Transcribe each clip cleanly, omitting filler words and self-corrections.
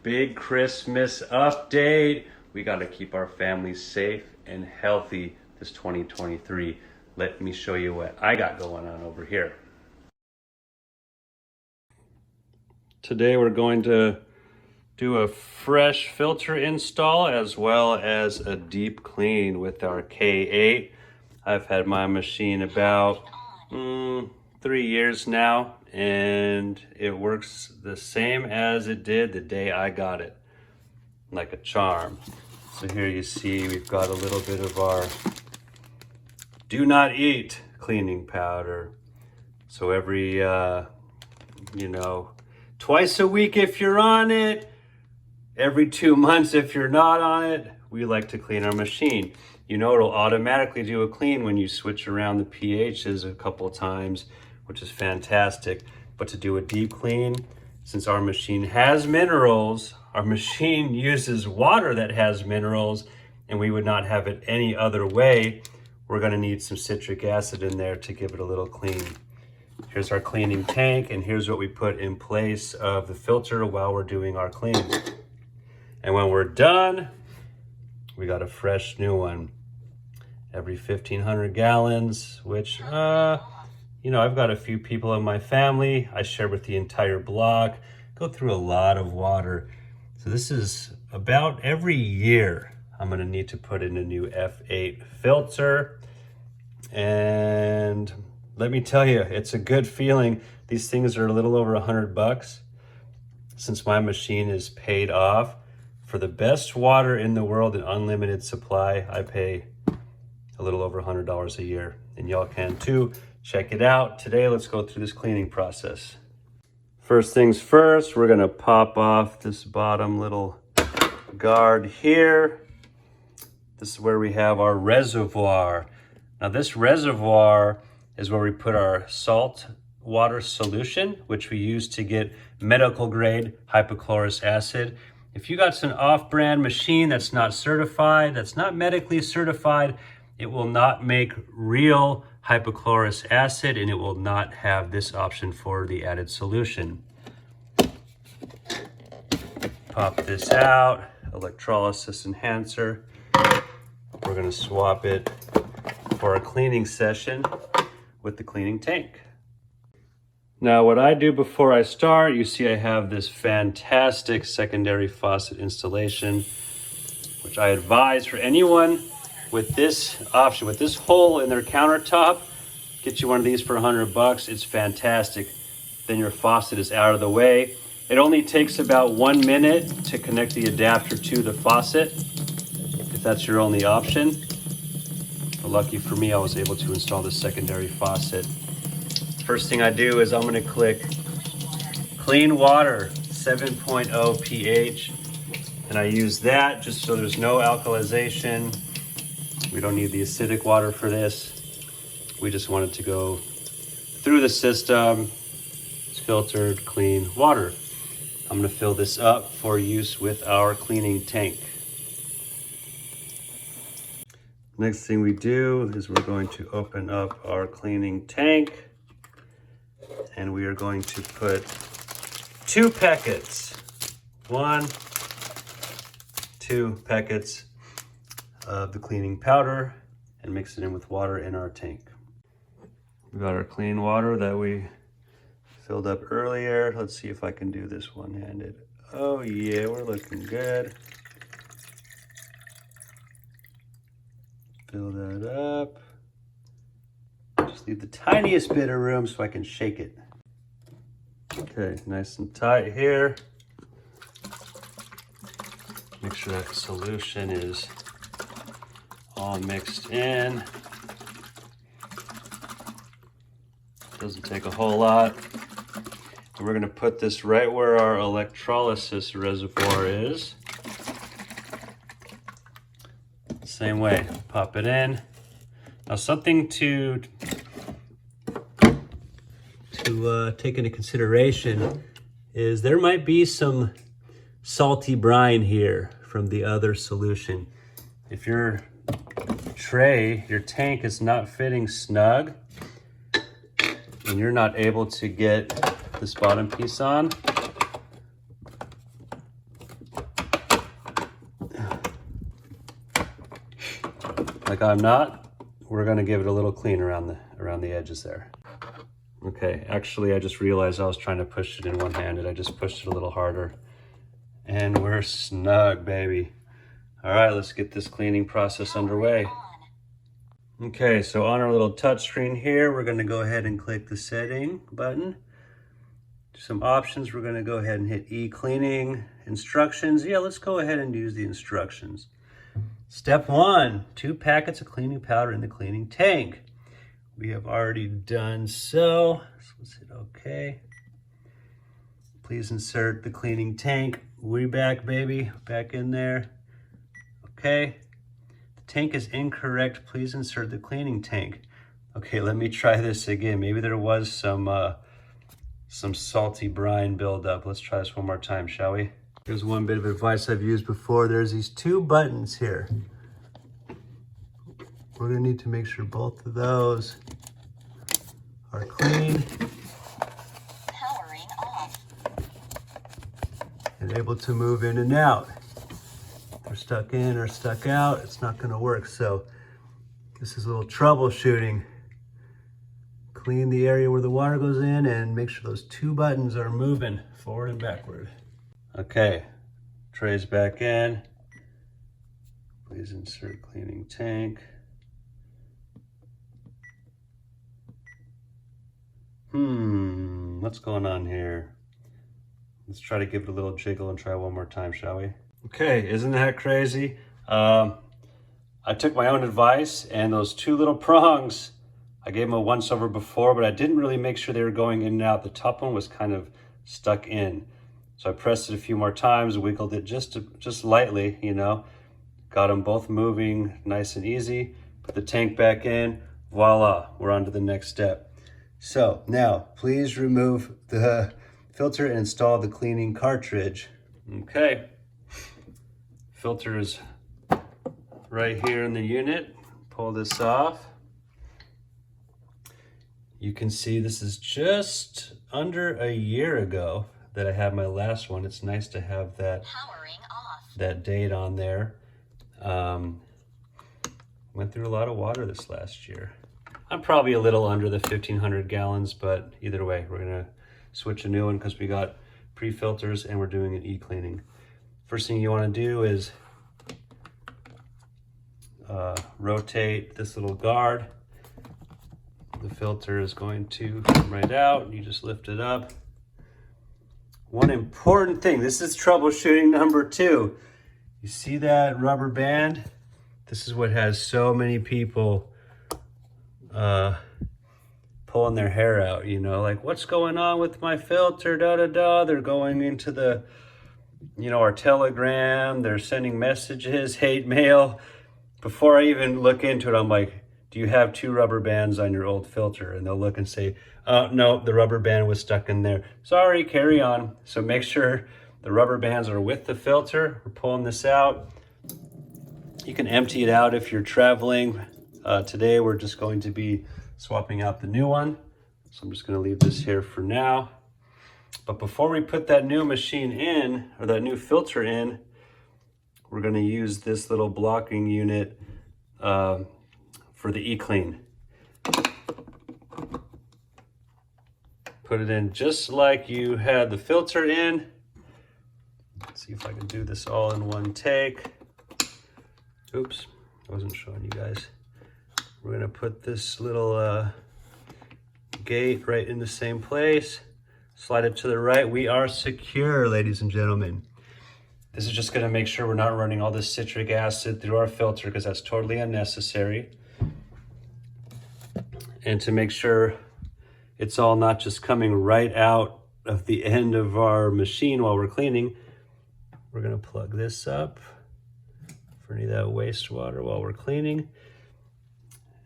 big Christmas update. We got to keep our families safe and healthy this 2023. Let me show you what I got going on over here. Today we're going to do a fresh filter install as well as a deep clean with our K8. I've had my machine about 3 years now, and it works the same as it did the day I got it, like a charm. So here you see we've got a little bit of our do not eat cleaning powder. So every, twice a week if you're on it, every 2 months if you're not on it, we like to clean our machine. You know, it'll automatically do a clean when you switch around the pHs a couple times, which is fantastic. But to do a deep clean, since our machine has minerals, our machine uses water that has minerals, and we would not have it any other way. We're gonna need some citric acid in there to give it a little clean. Here's our cleaning tank, and here's what we put in place of the filter while we're doing our clean. And when we're done, we got a fresh new one. Every 1,500 gallons, which, I've got a few people in my family. I share with the entire block, go through a lot of water. So this is about every year I'm gonna need to put in a new F8 filter. And let me tell you, it's a good feeling. These things are a little over $100. Since my machine is paid off, for the best water in the world and unlimited supply, I pay a little over $100 a year, and y'all can too. Check it out. Today, let's go through this cleaning process. First things first, we're gonna pop off this bottom little guard here. This is where we have our reservoir. Now this reservoir is where we put our salt water solution, which we use to get medical grade hypochlorous acid. If you got an off-brand machine that's not certified, that's not medically certified, it will not make real hypochlorous acid, and it will not have this option for the added solution. Pop this out, electrolysis enhancer. We're gonna swap it for a cleaning session with the cleaning tank. Now what I do before I start, you see I have this fantastic secondary faucet installation, which I advise for anyone with this option, with this hole in their countertop. Get you one of these for $100. It's fantastic. Then your faucet is out of the way. It only takes about 1 minute to connect the adapter to the faucet, if that's your only option. But lucky for me, I was able to install the secondary faucet. First thing I do is I'm gonna click clean water, 7.0 pH. And I use that just so there's no alkalization. We don't need the acidic water for this. We just want it to go through the system. It's filtered, clean water. I'm gonna fill this up for use with our cleaning tank. Next thing we do is we're going to open up our cleaning tank, and we are going to put 2 packets, 2 packets of the cleaning powder, and mix it in with water in our tank. We got our clean water that we filled up earlier. Let's see if I can do this one-handed. Oh yeah, we're looking good. Fill that up. Just leave the tiniest bit of room so I can shake it. Okay, nice and tight here. Make sure that solution is all mixed in. Doesn't take a whole lot. And we're gonna put this right where our electrolysis reservoir is. Same way, pop it in. Now something to take into consideration is there might be some salty brine here from the other solution. If your tray, your tank is not fitting snug and you're not able to get this bottom piece on, like I'm not, we're gonna give it a little clean around the edges there. Okay, actually I just realized I was trying to push it in one-handed. I just pushed it a little harder. And we're snug, baby. All right, let's get this cleaning process underway. Okay, so on our little touch screen here, we're gonna go ahead and click the setting button. Some options, we're gonna go ahead and hit E-cleaning instructions. Yeah, let's go ahead and use the instructions. Step 1, 2 packets of cleaning powder in the cleaning tank. We have already done so. Let's hit OK. Please insert the cleaning tank. We're back, baby, back in there. Okay. The tank is incorrect. Please insert the cleaning tank. Okay, let me try this again. Maybe there was some salty brine buildup. Let's try this one more time, shall we? Here's one bit of advice I've used before. There's these 2 buttons here. We're gonna need to make sure both of those are clean. Powering off. And able to move in and out. If they're stuck in or stuck out, it's not gonna work. So this is a little troubleshooting. Clean the area where the water goes in and make sure those 2 buttons are moving forward and backward. Okay, tray's back in. Please insert cleaning tank. What's going on here? Let's try to give it a little jiggle and try one more time, shall we? Okay, isn't that crazy? I took my own advice, and those 2 little prongs, I gave them a once over before, but I didn't really make sure they were going in and out. The top one was kind of stuck in. So I pressed it a few more times, wiggled it just lightly, you know. Got them both moving nice and easy. Put the tank back in. Voila, we're on to the next step. So now, please remove the filter and install the cleaning cartridge. Okay. Filter is right here in the unit. Pull this off. You can see this is just under a year ago that I had my last one. It's nice to have that date on there. Went through a lot of water this last year. I'm probably a little under the 1,500 gallons, but either way, we're gonna switch a new one because we got pre-filters and we're doing an e-cleaning. First thing you wanna do is rotate this little guard. The filter is going to come right out. You just lift it up. One important thing, this is troubleshooting number 2. You see that rubber band? This is what has so many people pulling their hair out, you know, like, what's going on with my filter, da-da-da. They're going into the, you know, our Telegram. They're sending messages, hate mail. Before I even look into it, I'm like, do you have 2 rubber bands on your old filter? And they'll look and say, no, the rubber band was stuck in there. Sorry, carry on. So make sure the rubber bands are with the filter. We're pulling this out. You can empty it out if you're traveling. Today, we're just going to be swapping out the new one. So I'm just gonna leave this here for now. But before we put that new machine in, or that new filter in, we're gonna use this little blocking unit for the e-clean. Put it in just like you had the filter in. Let's see if I can do this all in one take. Oops, I wasn't showing you guys. We're gonna put this little gate right in the same place. Slide it to the right. We are secure, ladies and gentlemen. This is just gonna make sure we're not running all this citric acid through our filter because that's totally unnecessary. And to make sure it's all not just coming right out of the end of our machine while we're cleaning, we're gonna plug this up for any of that wastewater while we're cleaning.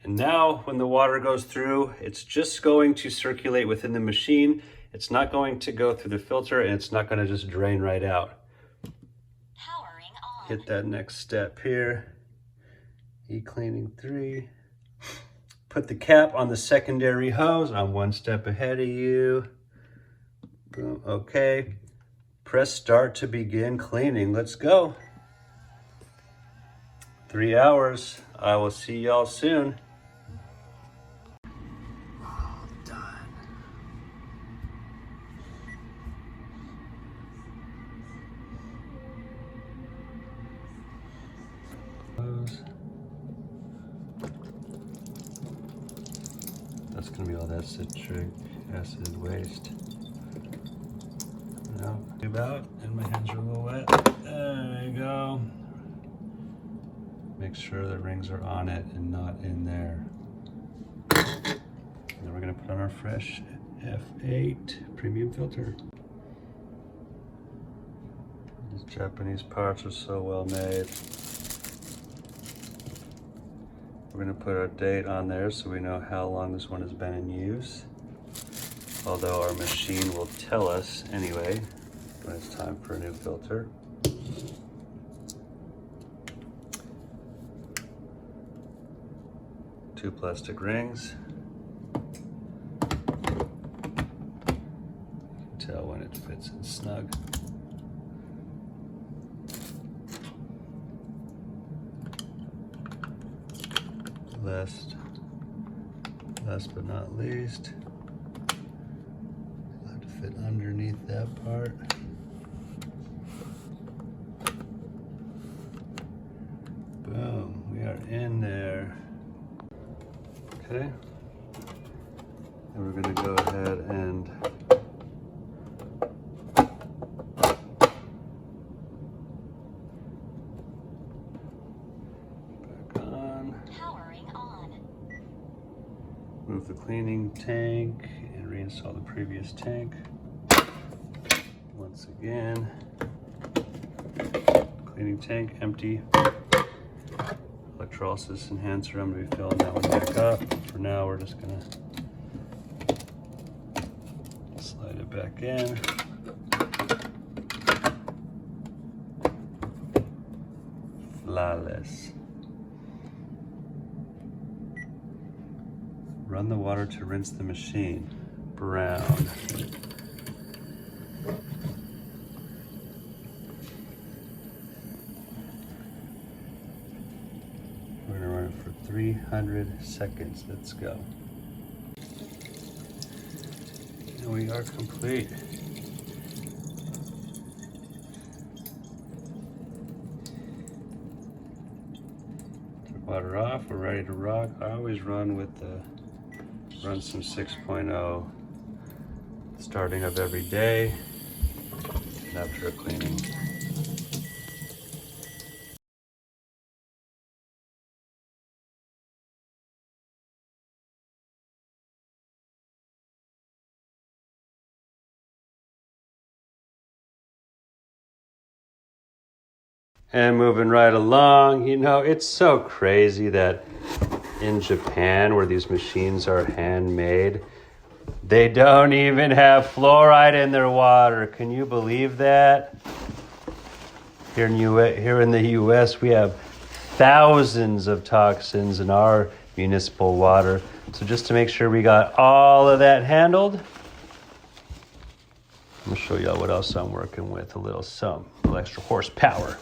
And now when the water goes through, it's just going to circulate within the machine. It's not going to go through the filter and it's not gonna just drain right out. Powering on. Hit that next step here. E-cleaning 3. Put the cap on the secondary hose. I'm one step ahead of you. Boom, okay. Press start to begin cleaning. Let's go. 3 hours. I will see y'all soon. Done. Close. That's gonna be all that citric acid waste. Now, about, and my hands are a little wet. There you go. Make sure the rings are on it and not in there. And then we're gonna put on our fresh F8 premium filter. These Japanese parts are so well made. We're gonna put our date on there so we know how long this one has been in use. Although our machine will tell us anyway when it's time for a new filter. Two plastic rings. You can tell when it fits in snug. Last but not least, I'll have to fit underneath that part. Boom, we are in there. Okay, and we're gonna go ahead and move the cleaning tank and reinstall the previous tank. Once again, cleaning tank empty. Electrolysis enhancer, I'm gonna be filling that one back up. For now, we're just gonna slide it back in. Flawless. Run the water to rinse the machine. Brown. We're gonna run it for 300 seconds. Let's go. And we are complete. Took water off, we're ready to rock. I always run with the run some 6.0 starting of every day and after a cleaning. And moving right along, you know, it's so crazy that in Japan, where these machines are handmade, they don't even have fluoride in their water. Can you believe that? Here in the US, we have thousands of toxins in our municipal water. So just to make sure we got all of that handled, I'm gonna show y'all what else I'm working with. A little extra horsepower.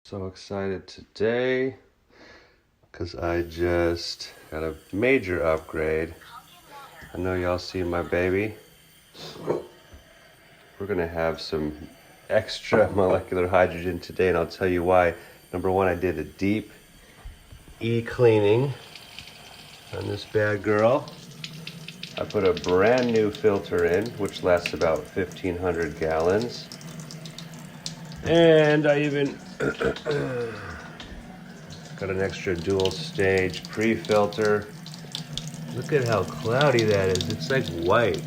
So excited today because I just got a major upgrade. I know y'all see my baby. We're gonna have some extra molecular hydrogen today, and I'll tell you why. Number one, I did a deep e-cleaning on this bad girl. I put a brand new filter in, which lasts about 1,500 gallons. And I even got an extra dual stage pre-filter. Look at how cloudy that is. It's like white.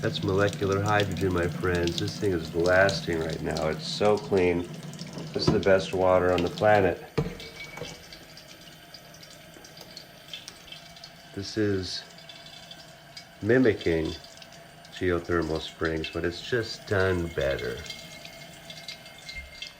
That's molecular hydrogen, my friends. This thing is blasting right now. It's so clean. This is the best water on the planet. This is mimicking geothermal springs, but it's just done better.